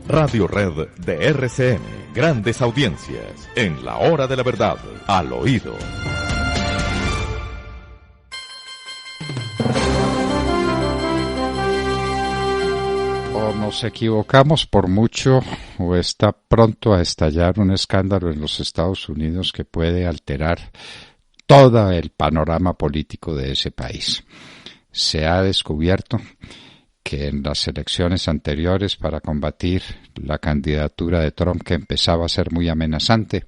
Radio Red de RCN. Grandes audiencias. En la hora de la verdad. Al oído. O nos equivocamos por mucho, o está pronto a estallar un escándalo en los Estados Unidos que puede alterar todo el panorama político de ese país. Se ha descubierto que en las elecciones anteriores, para combatir la candidatura de Trump, que empezaba a ser muy amenazante,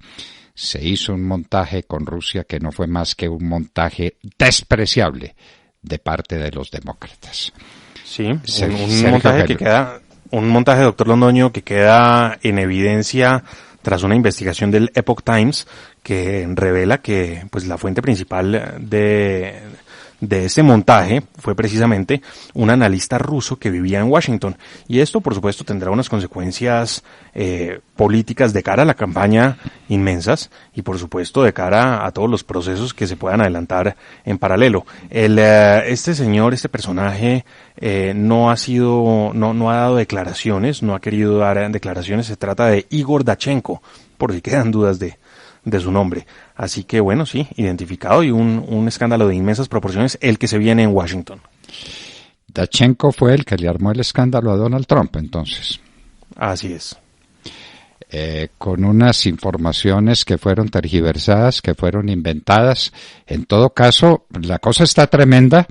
se hizo un montaje con Rusia que no fue más que un montaje despreciable de parte de los demócratas. Sí, un montaje, doctor Londoño, que queda en evidencia tras una investigación del Epoch Times que revela que pues la fuente principal de ese montaje fue precisamente un analista ruso que vivía en Washington. Y esto, por supuesto, tendrá unas consecuencias políticas de cara a la campaña inmensas y, por supuesto, de cara a todos los procesos que se puedan adelantar en paralelo. Este personaje no ha dado declaraciones, no ha querido dar declaraciones. Se trata de Igor Dachenko, por si quedan dudas de su nombre. Así que bueno, sí, identificado y un escándalo de inmensas proporciones el que se viene en Washington. Dachenko fue el que le armó el escándalo a Donald Trump, entonces. Así es. Con unas informaciones que fueron tergiversadas, que fueron inventadas. En todo caso, la cosa está tremenda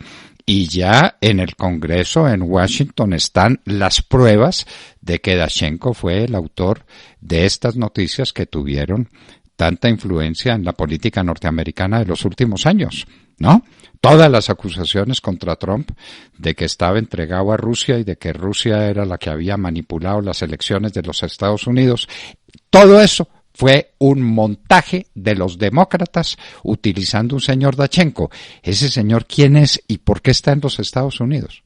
y ya en el Congreso en Washington están las pruebas de que Dachenko fue el autor de estas noticias que tuvieron tanta influencia en la política norteamericana de los últimos años, ¿no? Todas las acusaciones contra Trump de que estaba entregado a Rusia y de que Rusia era la que había manipulado las elecciones de los Estados Unidos, todo eso fue un montaje de los demócratas utilizando un señor Dachenko. ¿Ese señor quién es y por qué está en los Estados Unidos?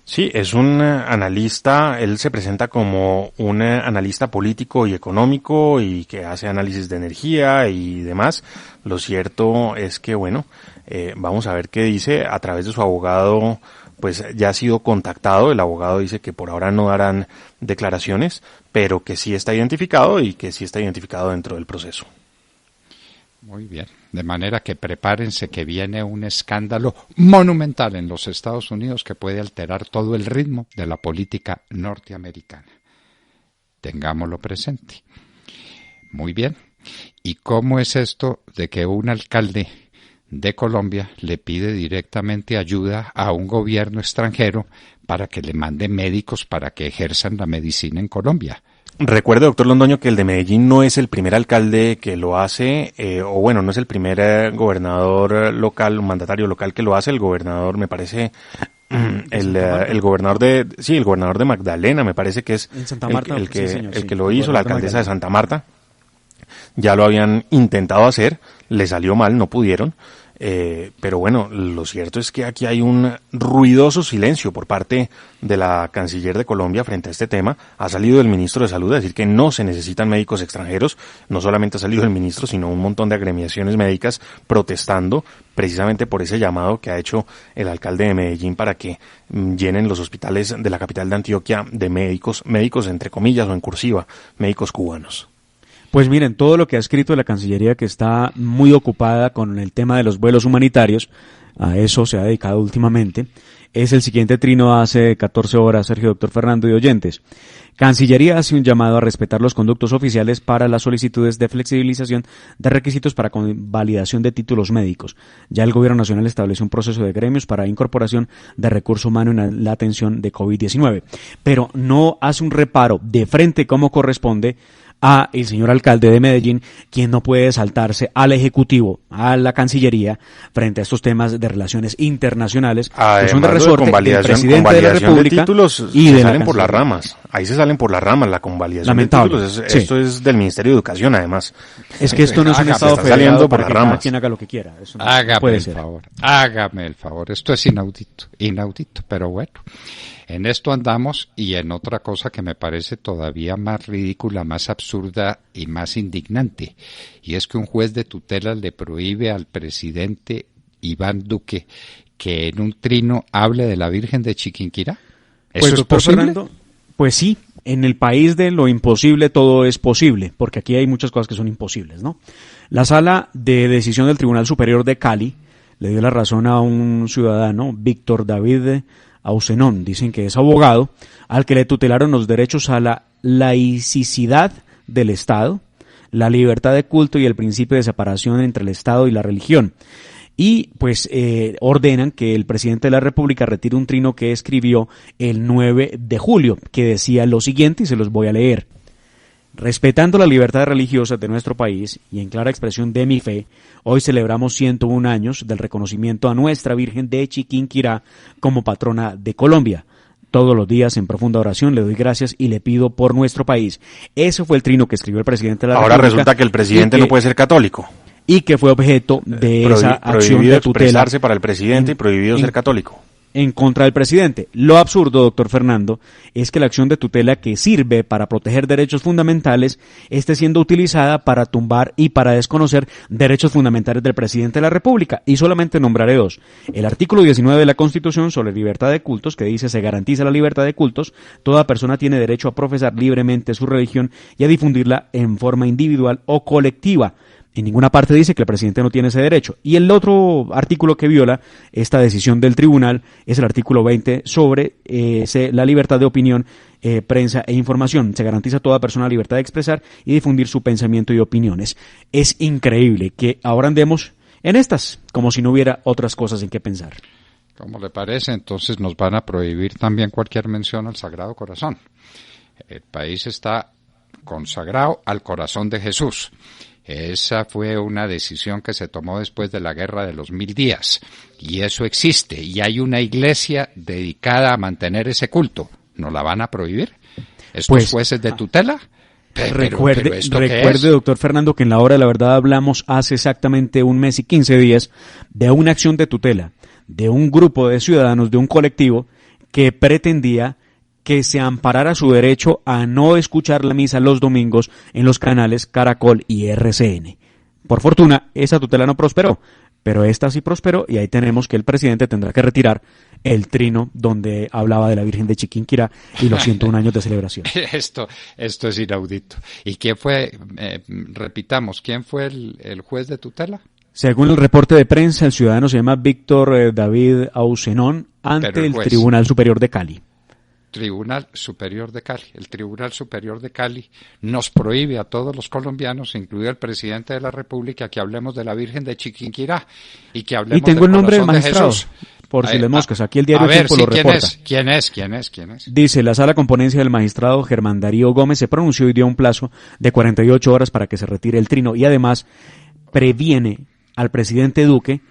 Sí, es un analista, él se presenta como un analista político y económico y que hace análisis de energía y demás. Lo cierto es que, bueno, vamos a ver qué dice. A través de su abogado, pues ya ha sido contactado. El abogado dice que por ahora no darán declaraciones, pero que sí está identificado y que sí está identificado dentro del proceso. Muy bien, de manera que prepárense que viene un escándalo monumental en los Estados Unidos que puede alterar todo el ritmo de la política norteamericana. Tengámoslo presente. Muy bien. ¿Y cómo es esto de que un alcalde de Colombia le pide directamente ayuda a un gobierno extranjero para que le mande médicos para que ejerzan la medicina en Colombia? Recuerde, doctor Londoño, que el de Medellín no es el primer alcalde que lo hace, no es el primer gobernador local, mandatario local que lo hace. El gobernador, me parece, el gobernador de Magdalena, me parece que es en Santa Marta, el que sí, lo hizo, la alcaldesa de Santa Marta. Ya lo habían intentado hacer, le salió mal, no pudieron. Pero bueno, lo cierto es que aquí hay un ruidoso silencio por parte de la canciller de Colombia frente a este tema. Ha salido el ministro de Salud a decir que no se necesitan médicos extranjeros. No solamente ha salido el ministro, sino un montón de agremiaciones médicas protestando precisamente por ese llamado que ha hecho el alcalde de Medellín para que llenen los hospitales de la capital de Antioquia de médicos entre comillas o en cursiva, médicos cubanos. Pues miren, todo lo que ha escrito la Cancillería, que está muy ocupada con el tema de los vuelos humanitarios, a eso se ha dedicado últimamente, es el siguiente trino hace 14 horas, Sergio, doctor Fernando y oyentes. Cancillería hace un llamado a respetar los conductos oficiales para las solicitudes de flexibilización de requisitos para convalidación de títulos médicos. Ya el Gobierno Nacional estableció un proceso de gremios para incorporación de recurso humano en la atención de COVID-19, pero no hace un reparo de frente como corresponde a el señor alcalde de Medellín, quien no puede saltarse al Ejecutivo, a la Cancillería, frente a estos temas de relaciones internacionales, que son de resorte del presidente de la República. De títulos y se salen por las ramas. Ahí se salen por las ramas la convalidación. Lamentable. De títulos. Sí. Esto es del Ministerio de Educación, además. Es que esto no es un Estado federado para que cada quien haga lo que quiera. Eso no puede ser. Hágame el favor. Esto es inaudito, pero bueno. En esto andamos y en otra cosa que me parece todavía más ridícula, más absurda y más indignante, y es que un juez de tutela le prohíbe al presidente Iván Duque que en un trino hable de la Virgen de Chiquinquirá. ¿Eso Pues, es posible? Fernando, pues sí, en el país de lo imposible todo es posible, porque aquí hay muchas cosas que son imposibles, ¿no? La Sala de Decisión del Tribunal Superior de Cali le dio la razón a un ciudadano, Víctor David Ausenón, dicen que es abogado, al que le tutelaron los derechos a la laicidad del Estado, la libertad de culto y el principio de separación entre el Estado y la religión. Y pues ordenan que el presidente de la República retire un trino que escribió el 9 de julio, que decía lo siguiente, y se los voy a leer. Respetando la libertad religiosa de nuestro país y en clara expresión de mi fe, hoy celebramos 101 años del reconocimiento a nuestra Virgen de Chiquinquirá como patrona de Colombia. Todos los días en profunda oración le doy gracias y le pido por nuestro país. Ese fue el trino que escribió el presidente de la República. Ahora resulta que el presidente no puede ser católico. Y que fue objeto de esa acción de tutela. Prohibido expresarse para el presidente y prohibido ser católico. En contra del presidente. Lo absurdo, doctor Fernando, es que la acción de tutela que sirve para proteger derechos fundamentales esté siendo utilizada para tumbar y para desconocer derechos fundamentales del presidente de la República. Y solamente nombraré dos. El artículo 19 de la Constitución sobre libertad de cultos, que dice se garantiza la libertad de cultos, toda persona tiene derecho a profesar libremente su religión y a difundirla en forma individual o colectiva. En ninguna parte dice que el presidente no tiene ese derecho. Y el otro artículo que viola esta decisión del tribunal es el artículo 20 sobre la libertad de opinión, prensa e información. Se garantiza a toda persona la libertad de expresar y difundir su pensamiento y opiniones. Es increíble que ahora andemos en estas, como si no hubiera otras cosas en qué pensar. ¿Cómo le parece? Entonces nos van a prohibir también cualquier mención al Sagrado Corazón. El país está consagrado al corazón de Jesús. Esa fue una decisión que se tomó después de la Guerra de los 1000 días. Y eso existe. Y hay una iglesia dedicada a mantener ese culto. ¿No la van a prohibir? ¿Estos jueces de tutela? Recuerde, doctor Fernando, que en la hora de la verdad hablamos hace exactamente 1 mes y 15 días de una acción de tutela de un grupo de ciudadanos, de un colectivo que pretendía que se amparara su derecho a no escuchar la misa los domingos en los canales Caracol y RCN. Por fortuna, esa tutela no prosperó, pero esta sí prosperó y ahí tenemos que el presidente tendrá que retirar el trino donde hablaba de la Virgen de Chiquinquirá y los 101 años de celebración. Esto es inaudito. ¿Y quién fue, repitamos, quién fue el juez de tutela? Según el reporte de prensa, el ciudadano se llama Víctor David Ausenón ante el Tribunal Superior de Cali. Tribunal Superior de Cali. El Tribunal Superior de Cali nos prohíbe a todos los colombianos, incluido el presidente de la República, que hablemos de la Virgen de Chiquinquirá y que hablemos del corazón de Jesús. Y tengo el nombre del magistrado, por si les moscas. Aquí el diario Tiempo lo reporta. ¿Quién es? Dice, la sala con ponencia del magistrado Germán Darío Gómez se pronunció y dio un plazo de 48 horas para que se retire el trino y además previene al presidente Duque,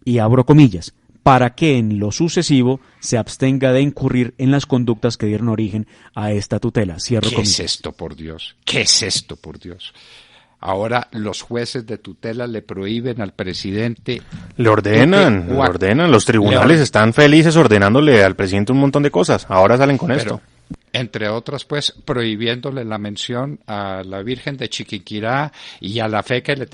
y abro comillas, para que en lo sucesivo se abstenga de incurrir en las conductas que dieron origen a esta tutela. Cierro comillas. ¿Qué es esto, por Dios? ¿Qué es esto, por Dios? Ahora los jueces de tutela le prohíben al presidente... Le ordenan. Los tribunales están felices ordenándole al presidente un montón de cosas. Ahora salen con esto. Entre otras, pues, prohibiéndole la mención a la Virgen de Chiquinquirá y a la fe que le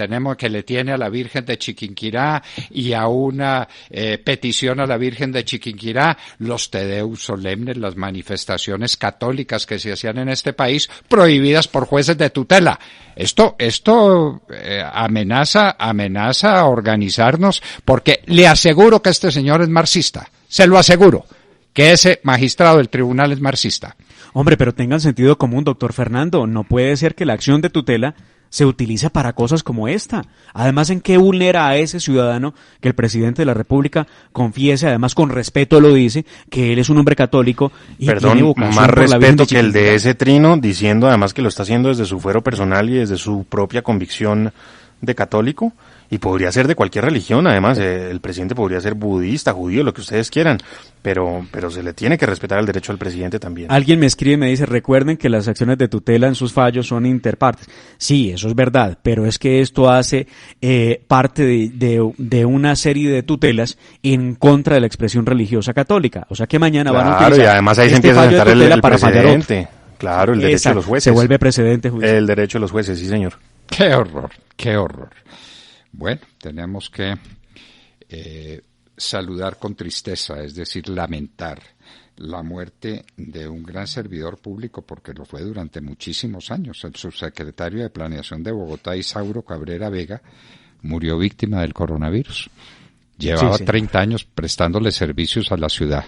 tiene a la Virgen de Chiquinquirá y a una petición a la Virgen de Chiquinquirá, los tedeus solemnes, las manifestaciones católicas que se hacían en este país, prohibidas por jueces de tutela. Esto amenaza a organizarnos, porque le aseguro que este señor es marxista, se lo aseguro, que ese magistrado del tribunal es marxista. Hombre, pero tengan sentido común, doctor Fernando. No puede ser que la acción de tutela se utilice para cosas como esta. Además, ¿en qué vulnera a ese ciudadano que el presidente de la República confiese, además con respeto lo dice, que él es un hombre católico y tiene vocación más por la Virgen de respeto que el de ese trino, diciendo además que lo está haciendo desde su fuero personal y desde su propia convicción de católico? Y podría ser de cualquier religión, además, el presidente podría ser budista, judío, lo que ustedes quieran, pero se le tiene que respetar el derecho al presidente también. Alguien me escribe y me dice, recuerden que las acciones de tutela en sus fallos son interpartes. Sí, eso es verdad, pero es que esto hace parte de una serie de tutelas en contra de la expresión religiosa católica. O sea que mañana van a utilizar y además ahí se empieza a sentar el precedente. Claro, el derecho de los jueces. Se vuelve precedente judicial. El derecho de los jueces, sí señor. Qué horror. Bueno, tenemos que saludar con tristeza, es decir, lamentar la muerte de un gran servidor público, porque lo fue durante muchísimos años. El subsecretario de Planeación de Bogotá, Isauro Cabrera Vega, murió víctima del coronavirus. Llevaba 30 años prestándole servicios a la ciudad,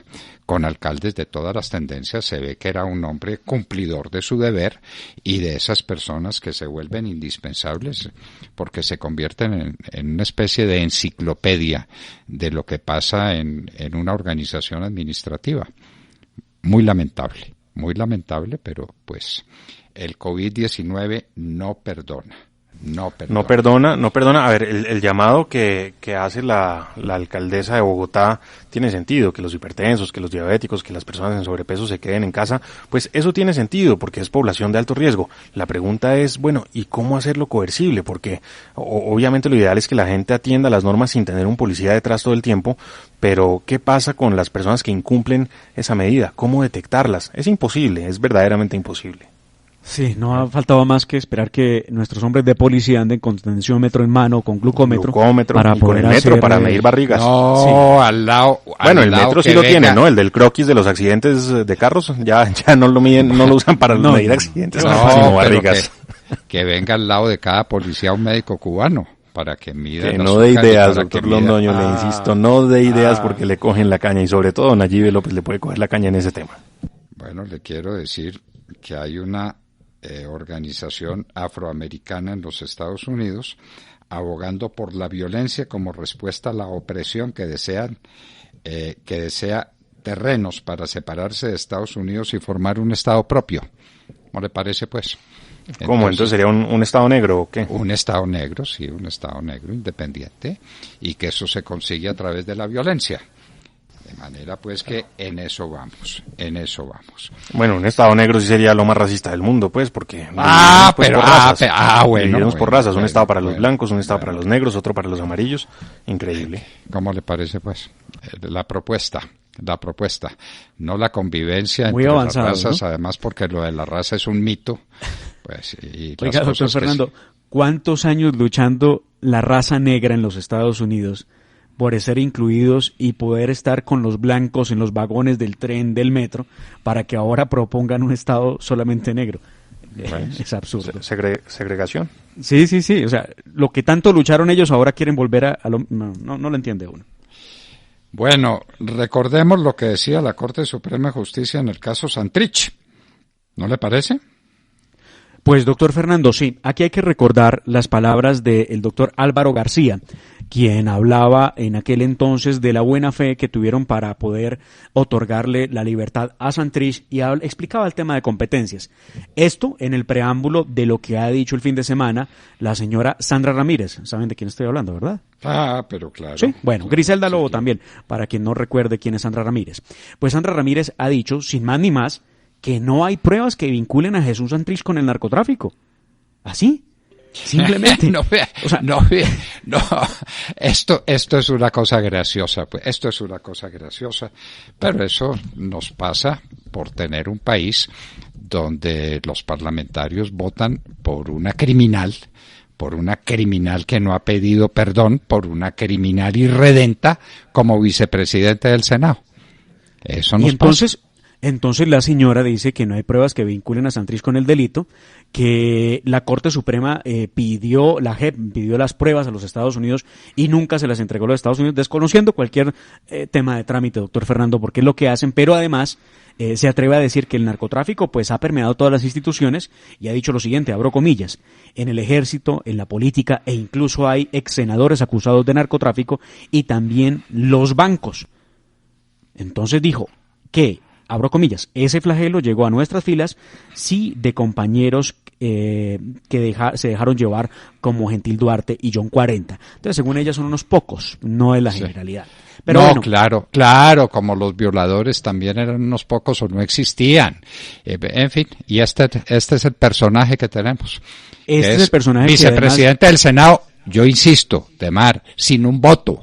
con alcaldes de todas las tendencias. Se ve que era un hombre cumplidor de su deber y de esas personas que se vuelven indispensables porque se convierten en una especie de enciclopedia de lo que pasa en una organización administrativa. Muy lamentable, pero pues el COVID-19 no perdona. No perdona. A ver, el llamado que hace la alcaldesa de Bogotá tiene sentido, que los hipertensos, que los diabéticos, que las personas en sobrepeso se queden en casa, pues eso tiene sentido porque es población de alto riesgo. La pregunta es, bueno, ¿y cómo hacerlo coercible? Porque obviamente lo ideal es que la gente atienda las normas sin tener un policía detrás todo el tiempo, pero ¿qué pasa con las personas que incumplen esa medida? ¿Cómo detectarlas? Es imposible, es verdaderamente imposible. Sí, no ha faltado más que esperar que nuestros hombres de policía anden con tensiómetro en mano, con glucómetro para y con el metro para medir barrigas. No, sí. Al lado. Bueno, el metro sí lo tiene, ¿no? El del croquis de los accidentes de carros, ya no lo miden, no lo usan para medir accidentes, sino barrigas. Que venga al lado de cada policía un médico cubano para que mida. Que no dé ideas, doctor Londoño, le insisto, no dé ideas porque le cogen la caña y sobre todo Nayib López le puede coger la caña en ese tema. Bueno, le quiero decir que hay una organización afroamericana en los Estados Unidos abogando por la violencia como respuesta a la opresión que desea terrenos para separarse de Estados Unidos y formar un estado propio. ¿No le parece, pues? ¿Cómo? ¿Entonces sería un estado negro o qué? Un estado negro, sí, un estado negro independiente, y que eso se consigue a través de la violencia. De manera pues que en eso vamos. Bueno, un estado negro sí sería lo más racista del mundo, pues, porque dividimos por razas, un estado para los blancos, un estado para los negros, otro para los amarillos, increíble. ¿Cómo le parece pues la propuesta? No la convivencia muy entre avanzado, las razas, ¿no? Además porque lo de la raza es un mito. Pues, y oiga, doctor Fernando, ¿cuántos años luchando la raza negra en los Estados Unidos por ser incluidos y poder estar con los blancos en los vagones del tren, del metro, para que ahora propongan un estado solamente negro? Bueno, es absurdo. Segregación. Sí, o sea, lo que tanto lucharon ellos ahora quieren volver a lo... No lo entiende uno. Bueno, recordemos lo que decía la Corte Suprema de Justicia en el caso Santrich, ¿no le parece? Pues, doctor Fernando, sí, aquí hay que recordar las palabras del doctor Álvaro García, quien hablaba en aquel entonces de la buena fe que tuvieron para poder otorgarle la libertad a Santrich y explicaba el tema de competencias. Esto en el preámbulo de lo que ha dicho el fin de semana la señora Sandra Ramírez. ¿Saben de quién estoy hablando, verdad? Ah, pero claro. Sí, bueno, Griselda Lobo también, para quien no recuerde quién es Sandra Ramírez. Pues Sandra Ramírez ha dicho, sin más ni más, que no hay pruebas que vinculen a Jesús Santrich con el narcotráfico. ¿Así? Simplemente. Esto es una cosa graciosa, pues. Esto es una cosa graciosa, pero eso nos pasa por tener un país donde los parlamentarios votan por una criminal que no ha pedido perdón, por una criminal irredenta como vicepresidente del Senado. Eso nos pasa. Entonces la señora dice que no hay pruebas que vinculen a Santrich con el delito, que la Corte Suprema la JEP pidió las pruebas a los Estados Unidos y nunca se las entregó a los Estados Unidos, desconociendo cualquier tema de trámite, doctor Fernando, porque es lo que hacen, pero además se atreve a decir que el narcotráfico pues ha permeado todas las instituciones y ha dicho lo siguiente, abro comillas, en el ejército, en la política e incluso hay ex senadores acusados de narcotráfico y también los bancos. Entonces dijo que abro comillas, ese flagelo llegó a nuestras filas, sí, de compañeros que se dejaron llevar como Gentil Duarte y John 40. Entonces, según ella, son unos pocos, no es la generalidad. Pero no, bueno. claro, como los violadores también eran unos pocos o no existían. En fin, y este es el personaje que tenemos. Este es el personaje vicepresidente del Senado, yo insisto, Demar, sin un voto.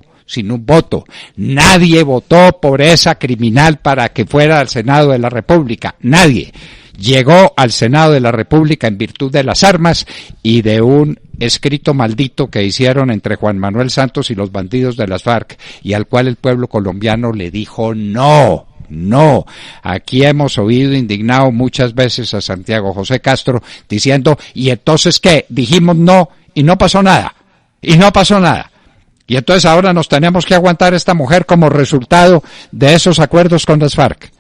Nadie votó por esa criminal para que fuera al Senado de la República. Nadie. Llegó al Senado de la República en virtud de las armas y de un escrito maldito que hicieron entre Juan Manuel Santos y los bandidos de las FARC y al cual el pueblo colombiano le dijo no. No. Aquí hemos oído indignado muchas veces a Santiago José Castro diciendo, ¿y entonces qué? Dijimos no y no pasó nada. Y no pasó nada. Y entonces ahora nos tenemos que aguantar esta mujer como resultado de esos acuerdos con las FARC.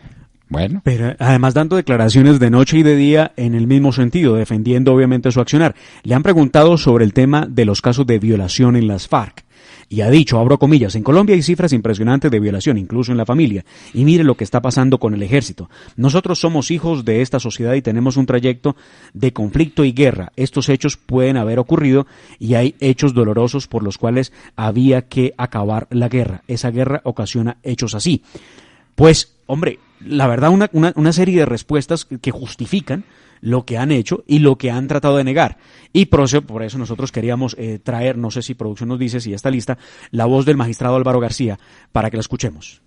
Bueno. Pero además dando declaraciones de noche y de día en el mismo sentido, defendiendo obviamente su accionar. Le han preguntado sobre el tema de los casos de violación en las FARC. Y ha dicho, abro comillas, en Colombia hay cifras impresionantes de violación, incluso en la familia. Y mire lo que está pasando con el ejército. Nosotros somos hijos de esta sociedad y tenemos un trayecto de conflicto y guerra. Estos hechos pueden haber ocurrido y hay hechos dolorosos por los cuales había que acabar la guerra. Esa guerra ocasiona hechos así. Pues, hombre, la verdad una serie de respuestas que justifican lo que han hecho y lo que han tratado de negar. Y por eso nosotros queríamos traer, no sé si producción nos dice si está lista, la voz del magistrado Álvaro García para que la escuchemos.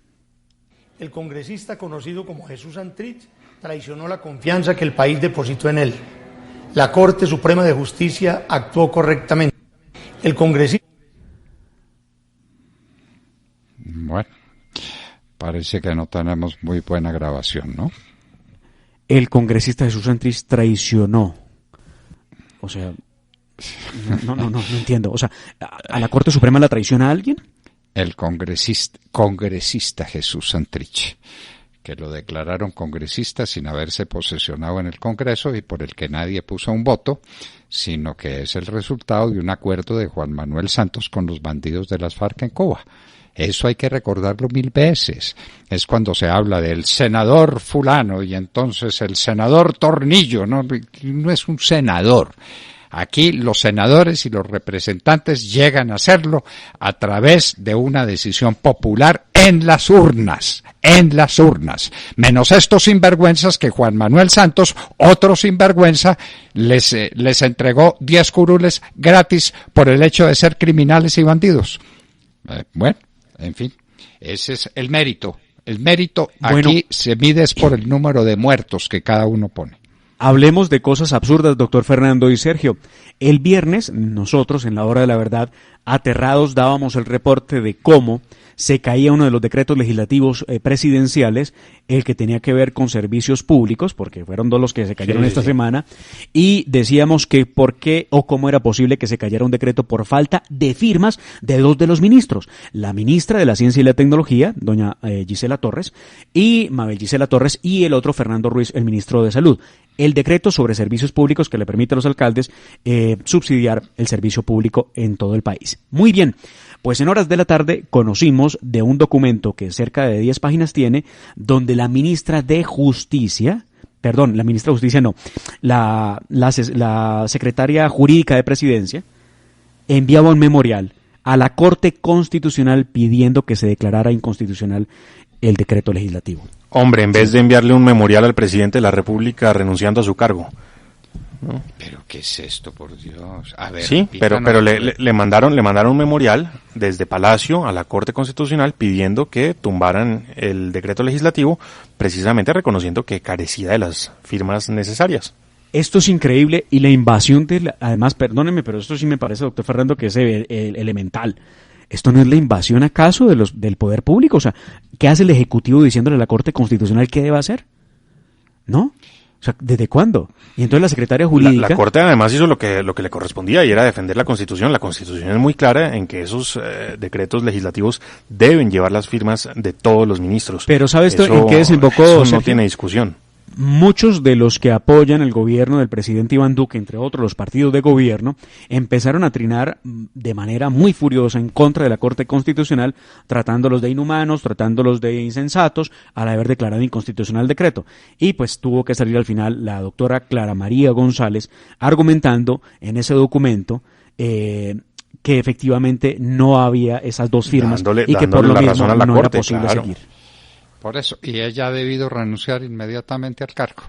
El congresista conocido como Jesús Santrich traicionó la confianza que el país depositó en él. La Corte Suprema de Justicia actuó correctamente. El congresista... Bueno, parece que no tenemos muy buena grabación, ¿no? El congresista Jesús Santrich traicionó. O sea, no entiendo. O sea, ¿a la Corte Suprema la traiciona a alguien? El congresista Jesús Santrich, que lo declararon congresista sin haberse posesionado en el Congreso y por el que nadie puso un voto, sino que es el resultado de un acuerdo de Juan Manuel Santos con los bandidos de las FARC en Cuba. Eso hay que recordarlo 1000 veces. Es cuando se habla del senador fulano y entonces el senador Tornillo, no es un senador. Aquí los senadores y los representantes llegan a hacerlo a través de una decisión popular en las urnas, menos estos sinvergüenzas que Juan Manuel Santos, otro sinvergüenza, les entregó 10 curules gratis por el hecho de ser criminales y bandidos. Bueno. En fin, ese es el mérito. El mérito aquí se mide por el número de muertos que cada uno pone. Hablemos de cosas absurdas, doctor Fernando y Sergio. El viernes, nosotros, en la hora de la verdad, aterrados dábamos el reporte de cómo se caía uno de los decretos legislativos presidenciales, el que tenía que ver con servicios públicos, porque fueron 2 los que se cayeron esta semana, y decíamos que por qué o cómo era posible que se cayera un decreto por falta de firmas de 2 de los ministros, la ministra de la Ciencia y la Tecnología, doña Gisela Torres, y Mabel Gisela Torres, y el otro Fernando Ruiz, el ministro de Salud. El decreto sobre servicios públicos que le permite a los alcaldes subsidiar el servicio público en todo el país. Muy bien, pues en horas de la tarde conocimos de un documento que cerca de 10 páginas tiene, donde la ministra de Justicia, la secretaria jurídica de Presidencia, enviaba un memorial a la Corte Constitucional pidiendo que se declarara inconstitucional el decreto legislativo. Hombre, en vez de enviarle un memorial al presidente de la República renunciando a su cargo, ¿no? ¿Pero qué es esto, por Dios? A ver, sí, pero le mandaron un memorial desde Palacio a la Corte Constitucional pidiendo que tumbaran el decreto legislativo, precisamente reconociendo que carecía de las firmas necesarias. Esto es increíble y la invasión además, perdóneme, pero esto sí me parece, doctor Fernando, que es elemental. ¿Esto no es la invasión acaso del poder público? O sea, ¿qué hace el Ejecutivo diciéndole a la Corte Constitucional qué debe hacer? ¿No? O sea, ¿desde cuándo? Y entonces la secretaria jurídica... La Corte además hizo lo que le correspondía y era defender la Constitución. La Constitución es muy clara en que esos decretos legislativos deben llevar las firmas de todos los ministros. Pero ¿sabes en qué desembocó? Eso no tiene discusión. Muchos de los que apoyan el gobierno del presidente Iván Duque, entre otros los partidos de gobierno, empezaron a trinar de manera muy furiosa en contra de la Corte Constitucional, tratándolos de inhumanos, tratándolos de insensatos, al haber declarado inconstitucional el decreto. Y pues tuvo que salir al final la doctora Clara María González argumentando en ese documento que efectivamente no había esas 2 firmas y que por lo mismo no era posible seguir. Por eso, y ella ha debido renunciar inmediatamente al cargo,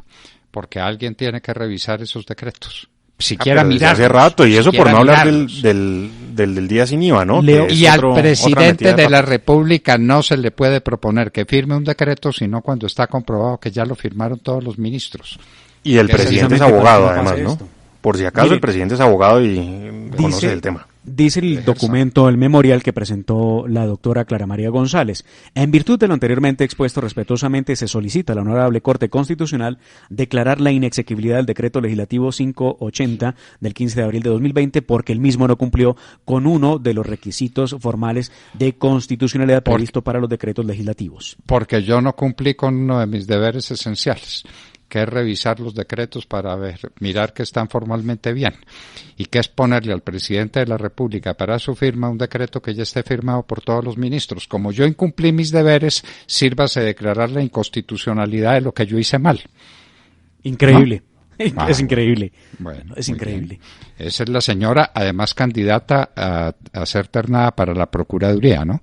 porque alguien tiene que revisar esos decretos. Siquiera mirar. Hace rato, y eso por no hablar del día sin IVA, ¿no? Y al presidente de la República no se le puede proponer que firme un decreto, sino cuando está comprobado que ya lo firmaron todos los ministros. Y el presidente es abogado, además, ¿no? Por si acaso, el presidente es abogado y conoce el tema. Dice el documento, el memorial que presentó la doctora Clara María González. En virtud de lo anteriormente expuesto, respetuosamente se solicita a la Honorable Corte Constitucional declarar la inexequibilidad del decreto legislativo 580 del 15 de abril de 2020 porque el mismo no cumplió con uno de los requisitos formales de constitucionalidad previsto para los decretos legislativos. Porque yo no cumplí con uno de mis deberes esenciales, que es revisar los decretos para mirar que están formalmente bien, y que es ponerle al presidente de la República para su firma un decreto que ya esté firmado por todos los ministros. Como yo incumplí mis deberes, sírvase declarar la inconstitucionalidad de lo que yo hice mal. Increíble. ¿No? Es increíble. Bueno, es increíble. Bien. Esa es la señora, además candidata a ser ternada para la Procuraduría, ¿no?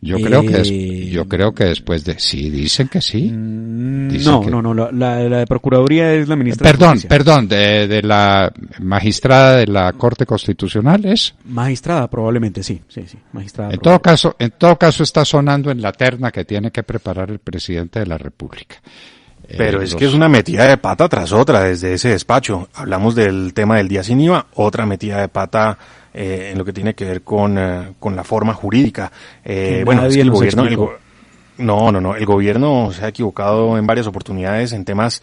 Yo creo que después de... Sí, dicen que sí. No, la de Procuraduría es la ministra de Justicia. Perdón, de la magistrada de la Corte Constitucional, ¿es? Magistrada, probablemente, sí, magistrada. En todo caso está sonando en la terna que tiene que preparar el presidente de la República. Pero es que es una metida de pata tras otra desde ese despacho. Hablamos del tema del día sin IVA, otra metida de pata en lo que tiene que ver con la forma jurídica. Bueno, es que el gobierno... el gobierno se ha equivocado en varias oportunidades en temas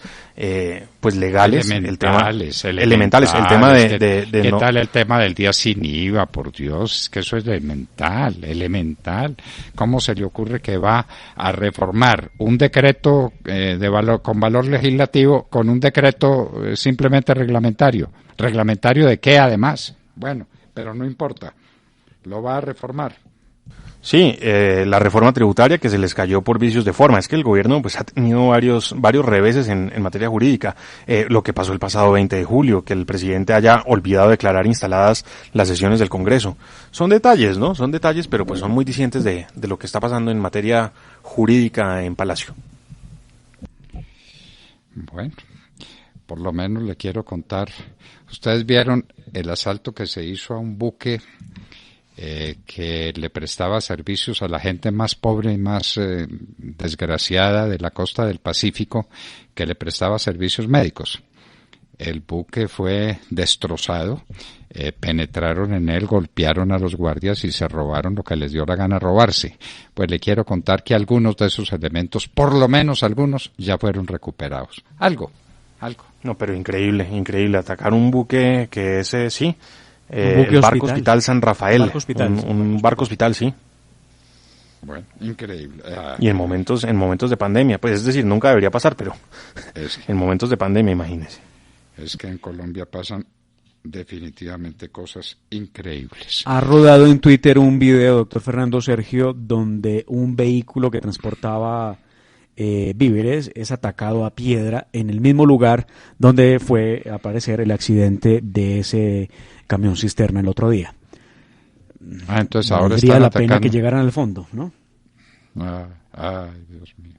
pues legales, elementales, el tema de ¿qué no... tal el tema del día sin IVA? Por Dios, es que eso es elemental. ¿Cómo se le ocurre que va a reformar un decreto con valor legislativo con un decreto simplemente reglamentario? ¿Reglamentario de qué además? Bueno, pero no importa, lo va a reformar. Sí, la reforma tributaria que se les cayó por vicios de forma. Es que el gobierno pues ha tenido varios reveses en materia jurídica. Lo que pasó el pasado 20 de julio, que el presidente haya olvidado declarar instaladas las sesiones del Congreso. Son detalles, ¿no? Son detalles, pero pues son muy discientes de lo que está pasando en materia jurídica en Palacio. Bueno, por lo menos le quiero contar. Ustedes vieron el asalto que se hizo a un buque que le prestaba servicios a la gente más pobre y más desgraciada de la costa del Pacífico, que le prestaba servicios médicos. El buque fue destrozado, penetraron en él, golpearon a los guardias y se robaron lo que les dio la gana robarse. Pues le quiero contar que algunos de esos elementos, por lo menos algunos, ya fueron recuperados. Algo. No, pero increíble, atacar un buque que ese sí, el barco hospital San Rafael, un barco hospital, sí. Bueno, increíble. Y en momentos de pandemia, pues es decir, nunca debería pasar, pero en momentos de pandemia, imagínese. Es que en Colombia pasan definitivamente cosas increíbles. Ha rodado en Twitter un video, doctor Fernando Sergio, donde un vehículo que transportaba víveres es atacado a piedra en el mismo lugar donde fue a aparecer el accidente de ese camión cisterna el otro día. Entonces ahora valdría están la atacando. Pena que llegaran al fondo, ¿no? Ay, Dios mío.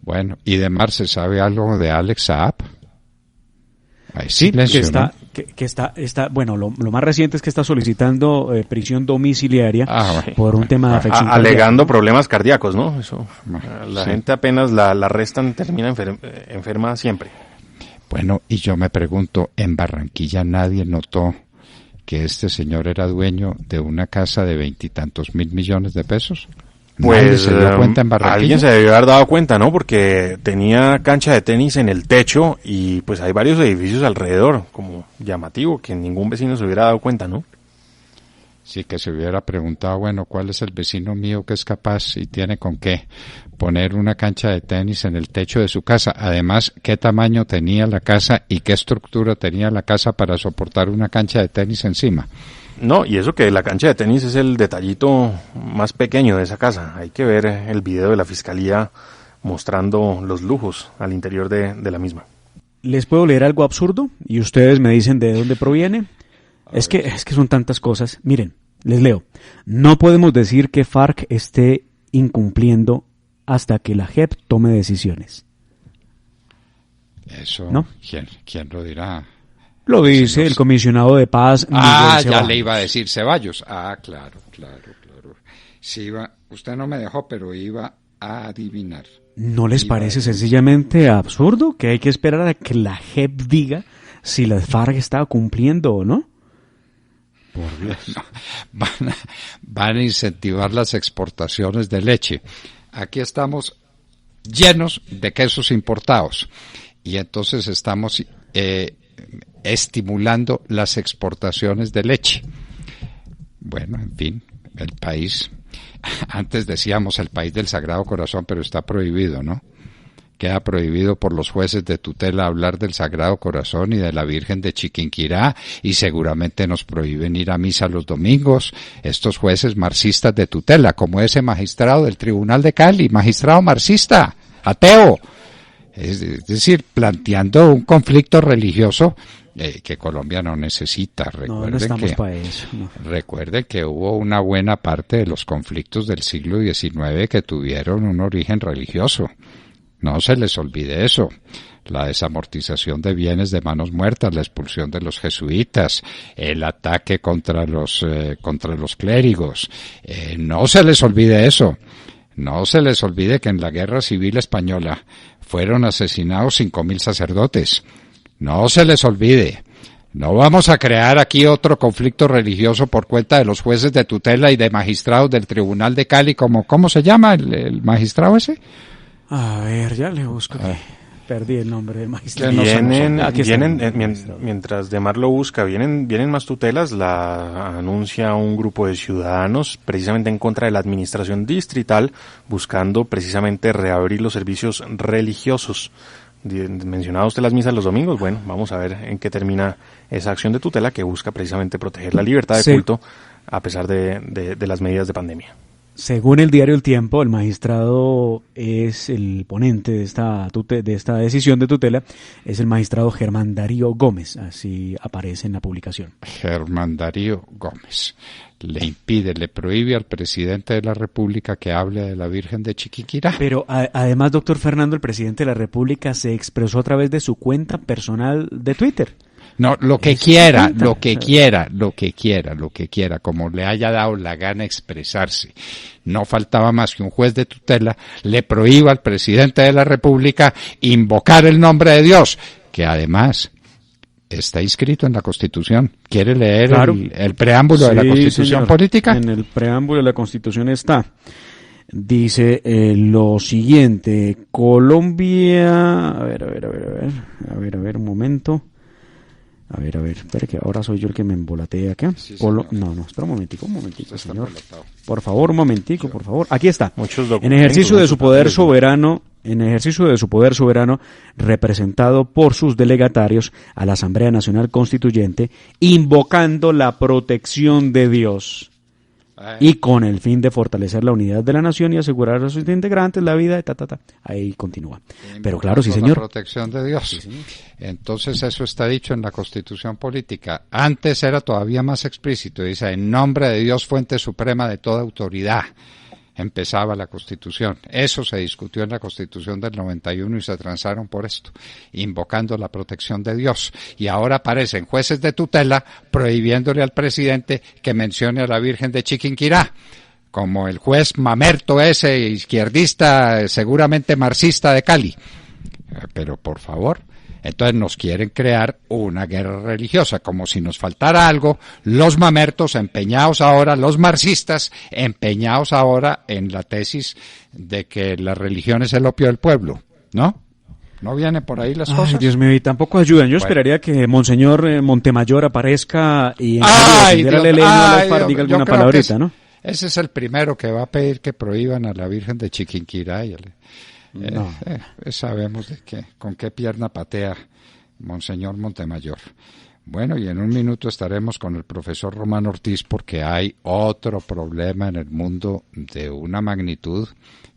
Bueno, ¿y de Mar se sabe algo de Alex Saab? Sí, que está, bueno, lo más reciente es que está solicitando prisión domiciliaria por un tema de afección alegando problemas cardíacos, ¿no? Eso, la gente apenas la arrestan termina enferma siempre. Bueno, y yo me pregunto, ¿en Barranquilla nadie notó que este señor era dueño de una casa de 20 y tantos mil millones de pesos? Pues se dio cuenta en Barranquilla. Alguien se debió haber dado cuenta, ¿no? Porque tenía cancha de tenis en el techo y pues hay varios edificios alrededor, como llamativo, que ningún vecino se hubiera dado cuenta, ¿no? Sí, que se hubiera preguntado, bueno, ¿cuál es el vecino mío que es capaz y tiene con qué poner una cancha de tenis en el techo de su casa? Además, ¿qué tamaño tenía la casa y qué estructura tenía la casa para soportar una cancha de tenis encima? No, y eso que la cancha de tenis es el detallito más pequeño de esa casa. Hay que ver el video de la fiscalía mostrando los lujos al interior de la misma. ¿Les puedo leer algo absurdo? Y ustedes me dicen de dónde proviene. Es que son tantas cosas. Miren, les leo. No podemos decir que FARC esté incumpliendo hasta que la JEP tome decisiones. Eso, ¿no? ¿Quién lo dirá? Lo dice el comisionado de paz. Ya le iba a decir Ceballos. Claro. Sí, usted no me dejó, pero iba a adivinar. ¿No les parece sencillamente absurdo que hay que esperar a que la JEP diga si las FARC estaba cumpliendo o no. Por Dios. Van a incentivar las exportaciones de leche. Aquí estamos llenos de quesos importados y entonces estamos estimulando las exportaciones de leche. Bueno, en fin, el país, antes decíamos el país del Sagrado Corazón, pero está prohibido, ¿no? Queda prohibido por los jueces de tutela hablar del Sagrado Corazón y de la Virgen de Chiquinquirá, y seguramente nos prohíben ir a misa los domingos, estos jueces marxistas de tutela, como ese magistrado del Tribunal de Cali, magistrado marxista, ateo. Es decir, planteando un conflicto religioso que Colombia no necesita. Recuerden que hubo una buena parte de los conflictos del siglo XIX que tuvieron un origen religioso. No se les olvide eso. La desamortización de bienes de manos muertas, la expulsión de los jesuitas, el ataque contra los clérigos. No se les olvide eso. No se les olvide que en la Guerra Civil Española fueron asesinados 5.000 sacerdotes. No se les olvide. No vamos a crear aquí otro conflicto religioso por cuenta de los jueces de tutela y de magistrados del Tribunal de Cali, ¿cómo se llama el magistrado ese? A ver, ya le busco. Perdí el nombre del magistrado. Mientras Demar lo busca, vienen más tutelas. La anuncia un grupo de ciudadanos precisamente en contra de la administración distrital, buscando precisamente reabrir los servicios religiosos. Mencionaba usted las misas los domingos. Bueno, vamos a ver en qué termina esa acción de tutela que busca precisamente proteger la libertad de culto a pesar de las medidas de pandemia. Según el diario El Tiempo, el magistrado es el ponente de esta decisión de tutela, es el magistrado Germán Darío Gómez, así aparece en la publicación. Germán Darío Gómez le prohíbe al presidente de la República que hable de la Virgen de Chiquinquirá. Pero además, doctor Fernando, el presidente de la República se expresó a través de su cuenta personal de Twitter. No, lo que quiera, como le haya dado la gana expresarse. No faltaba más que un juez de tutela le prohíba al presidente de la República invocar el nombre de Dios, que además está inscrito en la Constitución. ¿Quiere leer el preámbulo de la Constitución política? En el preámbulo de la Constitución está. Dice lo siguiente: Colombia, a ver, un momento. A ver, espera que ahora soy yo el que me embolatea acá. Sí, no, espera un momentico, señor. Por favor, un momentico, por favor. Aquí está. En ejercicio de su poder soberano, representado por sus delegatarios a la Asamblea Nacional Constituyente, invocando la protección de Dios. Y con el fin de fortalecer la unidad de la nación y asegurar a sus integrantes la vida, ahí continúa. Pero claro, sí, señor. La protección de Dios. Sí, señor. Entonces eso está dicho en la Constitución política. Antes era todavía más explícito. Dice, en nombre de Dios, fuente suprema de toda autoridad. Empezaba la Constitución. Eso se discutió en la Constitución del 91 y se transaron por esto, invocando la protección de Dios. Y ahora aparecen jueces de tutela prohibiéndole al presidente que mencione a la Virgen de Chiquinquirá, como el juez Mamerto ese, izquierdista, seguramente marxista de Cali. Pero por favor, entonces nos quieren crear una guerra religiosa, como si nos faltara algo, los mamertos empeñados ahora, los marxistas empeñados ahora en la tesis de que la religión es el opio del pueblo, ¿no? ¿No vienen por ahí las cosas? Dios mío, y tampoco ayudan. Yo esperaría que Monseñor Montemayor aparezca y diga alguna palabrita, ¿no? Ese es el primero que va a pedir que prohíban a la Virgen de Chiquinquirá y sabemos con qué pierna patea Monseñor Montemayor. Bueno, y en un minuto estaremos con el profesor Román Ortiz porque hay otro problema en el mundo de una magnitud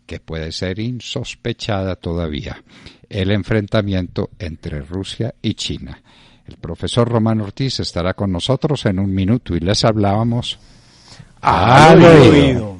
que puede ser insospechada todavía: el enfrentamiento entre Rusia y China. El profesor Román Ortiz estará con nosotros en un minuto y les hablábamos al oído.